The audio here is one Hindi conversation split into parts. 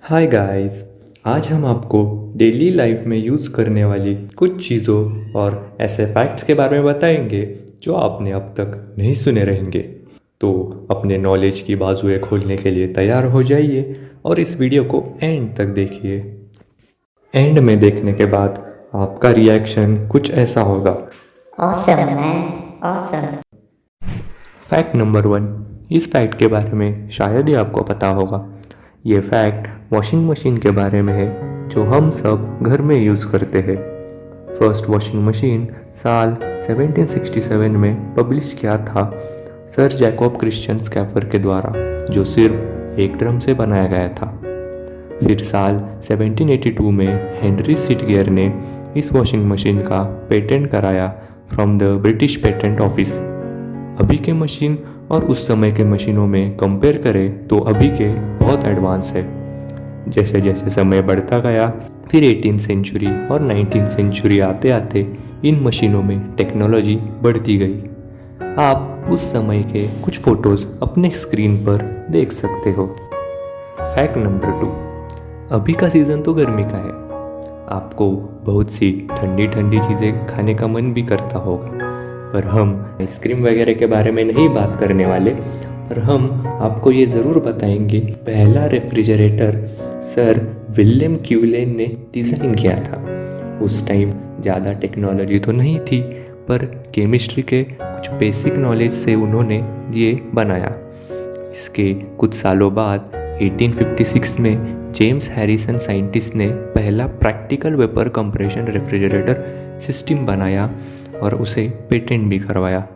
Hi guys. आज हम आपको डेली लाइफ में यूज़ करने वाली कुछ चीज़ों और ऐसे फैक्ट्स के बारे में बताएंगे जो आपने अब तक नहीं सुने रहेंगे। तो अपने नॉलेज की बाजुएं खोलने के लिए तैयार हो जाइए और इस वीडियो को एंड तक देखिए। एंड में देखने के बाद आपका रिएक्शन कुछ ऐसा होगा। Awesome, man. Awesome. Fact number 1। इस फैक्ट के बारे में शायद ही आपको पता होगा। ये फैक्ट वॉशिंग मशीन के बारे में है जो हम सब घर में यूज़ करते हैं। फर्स्ट वॉशिंग मशीन साल 1767 में पब्लिश किया था सर जैकब क्रिश्चियन स्कैफर के द्वारा, जो सिर्फ एक ड्रम से बनाया गया था। फिर साल 1782 में हेनरी सिटगियर ने इस वॉशिंग मशीन का पेटेंट कराया from the British patent office. अभी के मशीन और उस समय के मशीनों में कंपेयर करें तो अभी के बहुत एडवांस है। जैसे जैसे समय बढ़ता गया, फिर 18th सेंचुरी और 19th सेंचुरी आते आते इन मशीनों में टेक्नोलॉजी बढ़ती गई। आप उस समय के कुछ फोटोज़ अपने स्क्रीन पर देख सकते हो। Fact number 2। अभी का सीज़न तो गर्मी का है। आपको बहुत सी ठंडी ठंडी चीज़ें खाने का मन भी करता होगा, पर हम आइसक्रीम वगैरह के बारे में नहीं बात करने वाले। पर हम आपको ये ज़रूर बताएंगे पहला रेफ्रिजरेटर सर विलियम क्यूलेन ने डिज़ाइन किया था। उस टाइम ज़्यादा टेक्नोलॉजी तो नहीं थी, पर केमिस्ट्री के कुछ बेसिक नॉलेज से उन्होंने ये बनाया। इसके कुछ सालों बाद 1856 में जेम्स हैरिसन साइंटिस्ट ने पहला practical vapour compression refrigerator system बनाया और उसे पेटेंट भी करवाया।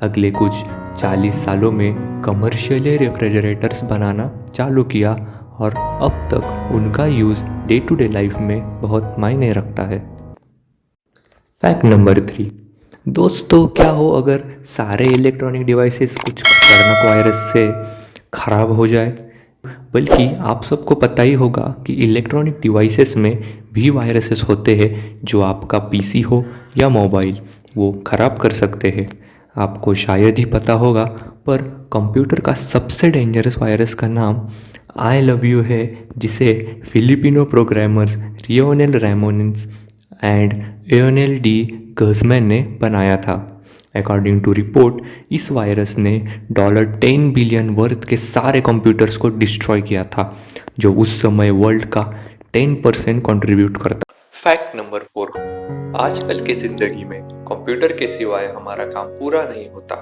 अगले कुछ 40 सालों में कमर्शियली रेफ्रिजरेटर्स बनाना चालू किया और अब तक उनका use day to day life में बहुत मायने रखता है। Fact number 3। दोस्तों, क्या हो अगर सारे इलेक्ट्रॉनिक डिवाइसेस कुछ खतरनाक वायरस से ख़राब हो जाए? बल्कि आप सबको पता ही होगा कि इलेक्ट्रॉनिक डिवाइसेस में भी वायरसेस होते हैं जो आपका पीसी हो या मोबाइल वो ख़राब कर सकते हैं। आपको शायद ही पता होगा, पर कंप्यूटर का सबसे डेंजरस वायरस का नाम आई लव यू है, जिसे फिलिपिनो प्रोग्रामर्स रियोनेल रैमोनिस एंड एयोनेल डी गज़मैन ने बनाया था। अकॉर्डिंग टू रिपोर्ट, इस वायरस ने $10 बिलियन वर्थ के सारे कंप्यूटर्स को डिस्ट्रॉय किया था, जो उस समय वर्ल्ड का 10% कंट्रीब्यूट करता। Fact number 4। आजकल की जिंदगी में कंप्यूटर के सिवाय हमारा काम पूरा नहीं होता।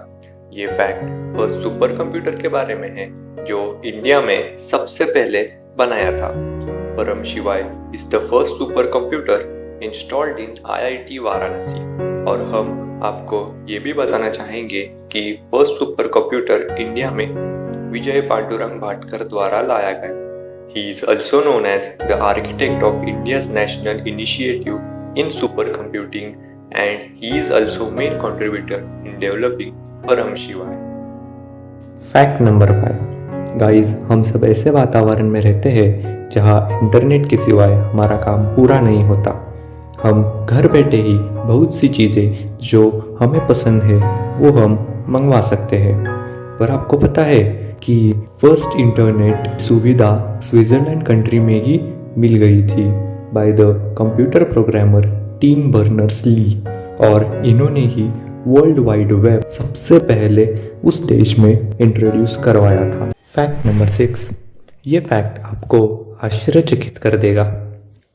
ये फैक्ट फर्स्ट सुपर कंप्यूटर के बारे में है जो इंडिया में सबसे पहले बनाया था। परम शिवाय is the first super computer installed in IIT Varanasi. और हम आपको ये भी बताना चाहेंगे कि फर्स्ट सुपर कंप्यूटर इंडिया में विजय पांडुरंग भाटकर द्वारा लाया गया। He is also known as the architect of India's national initiative in supercomputing, and he is also main contributor in developing परम शिवाय। Fact number 5। गाइस, हम सब ऐसे वातावरण में रहते हैं जहां इंटरनेट के सिवाय हमारा काम पूरा नहीं होता। हम घर बैठे ही बहुत सी चीज़ें जो हमें पसंद है वो हम मंगवा सकते हैं। पर आपको पता है कि फर्स्ट इंटरनेट सुविधा स्विट्ज़रलैंड कंट्री में ही मिल गई थी by the computer programmer Tim Berners-Lee, और इन्होंने ही वर्ल्ड वाइड वेब सबसे पहले उस देश में इंट्रोड्यूस करवाया था। Fact number 6। ये फैक्ट आपको आश्चर्यचकित कर देगा।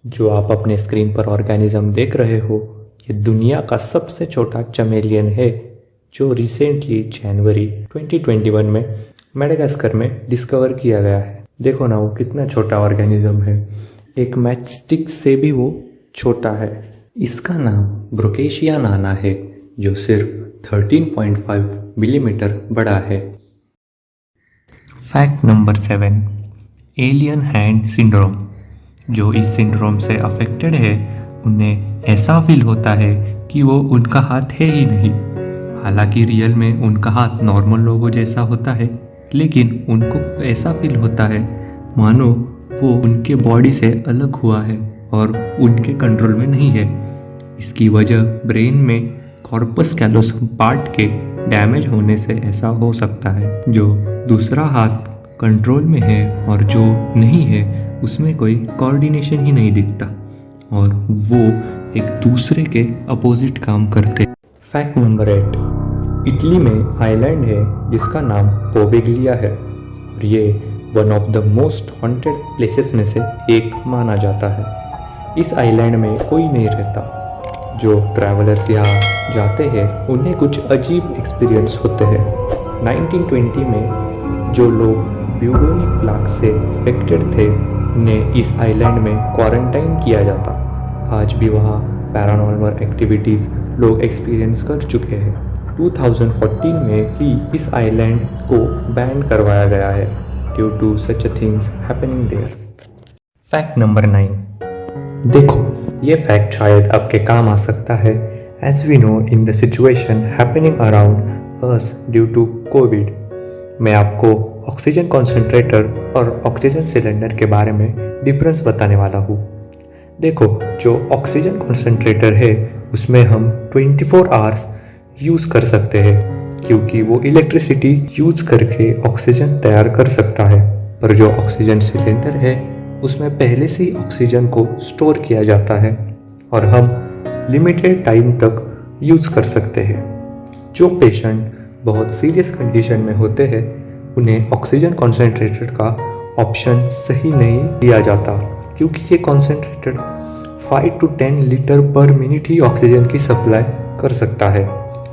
जो आप अपने स्क्रीन पर ऑर्गेनिज्म देख रहे हो, ये दुनिया का सबसे छोटा चमेलियन है, जो रिसेंटली जनवरी 2021 में मेडागास्कर में डिस्कवर किया गया है। देखो ना, वो कितना छोटा ऑर्गेनिज्म है। एक मैचस्टिक से भी वो छोटा है। इसका नाम ब्रोकेशिया नाना है, जो सिर्फ 13.5 मिलीमीटर बड़ा है। Fact number 7। Alien hand syndrome. जो इस सिंड्रोम से अफेक्टेड है, उन्हें ऐसा फील होता है कि वो उनका हाथ है ही नहीं। हालांकि रियल में उनका हाथ नॉर्मल लोगों जैसा होता है, लेकिन उनको ऐसा फील होता है मानो वो उनके बॉडी से अलग हुआ है और उनके कंट्रोल में नहीं है। इसकी वजह ब्रेन में कॉर्पस कैलोसम पार्ट के डैमेज होने से ऐसा हो सकता है। जो दूसरा हाथ कंट्रोल में है और जो नहीं है, उसमें कोई कोऑर्डिनेशन ही नहीं दिखता और वो एक दूसरे के अपोजिट काम करते। फैक्ट नंबर 8, इटली में आइलैंड है जिसका नाम पोवेग्लिया है और ये one of the most haunted places में से एक माना जाता है। इस आइलैंड में कोई नहीं रहता। जो ट्रैवलर्स यहाँ जाते हैं उन्हें कुछ अजीब एक्सपीरियंस होते हैं। 1920 में जो लोग ब्यूबोनिक प्लाग से अफेक्टेड थे उन्हें इस आइलैंड में क्वारंटाइन किया जाता। आज भी वहाँ पैरानॉर्मल एक्टिविटीज़ लोग एक्सपीरियंस कर चुके हैं। 2014 में ही इस आइलैंड को बैन करवाया गया है due to such things happening there. Fact number 9, देखो ये फैक्ट शायद आपके काम आ सकता है। As we know in the situation happening around us due to covid, मैं आपको ऑक्सीजन कॉन्सेंट्रेटर और ऑक्सीजन सिलेंडर के बारे में डिफरेंस बताने वाला हूँ। देखो जो ऑक्सीजन कॉन्सेंट्रेटर है उसमें हम 24 आवर्स यूज़ कर सकते हैं क्योंकि वो इलेक्ट्रिसिटी यूज़ करके ऑक्सीजन तैयार कर सकता है। पर जो ऑक्सीजन सिलेंडर है उसमें पहले से ही ऑक्सीजन को स्टोर किया जाता है और हम लिमिटेड टाइम तक यूज़ कर सकते हैं। जो पेशेंट बहुत सीरियस कंडीशन में होते हैं उन्हें ऑक्सीजन कॉन्सेंट्रेटर का ऑप्शन सही नहीं दिया जाता क्योंकि ये कॉन्सेंट्रेटर 5 to 10 लीटर पर मिनट ही ऑक्सीजन की सप्लाई कर सकता है,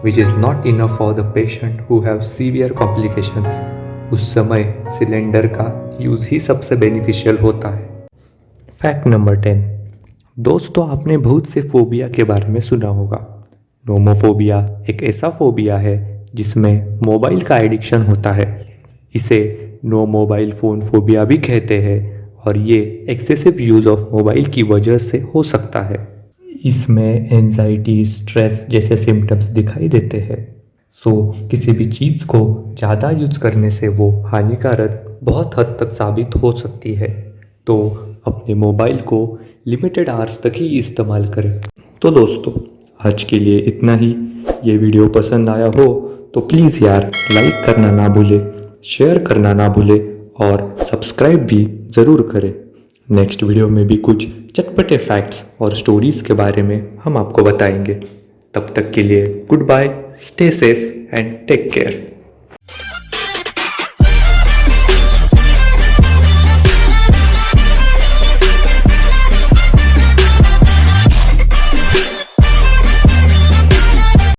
which is not enough for the patient who have severe complications. उस समय सिलेंडर का यूज़ ही सबसे बेनिफिशियल होता है। फैक्ट नंबर 10, दोस्तों आपने बहुत से फोबिया के बारे में सुना होगा। नोमोफोबिया एक ऐसा फोबिया है जिसमें मोबाइल का एडिक्शन होता है। इसे नो मोबाइल फ़ोन फोबिया भी कहते हैं और ये एक्सेसिव यूज़ ऑफ मोबाइल की वजह से हो सकता है। इसमें एंजाइटी, स्ट्रेस जैसे सिम्टम्स दिखाई देते हैं। किसी भी चीज़ को ज़्यादा यूज़ करने से वो हानिकारक बहुत हद तक साबित हो सकती है। तो अपने मोबाइल को लिमिटेड आवर्स तक ही इस्तेमाल करें। तो दोस्तों आज के लिए इतना ही। ये वीडियो पसंद आया हो तो प्लीज़ यार लाइक करना ना भूले, शेयर करना ना भूले और सब्सक्राइब भी ज़रूर करें। नेक्स्ट वीडियो में भी कुछ चटपटे फैक्ट्स और स्टोरीज़ के बारे में हम आपको बताएंगे। तब तक के लिए good bye, stay safe and take care.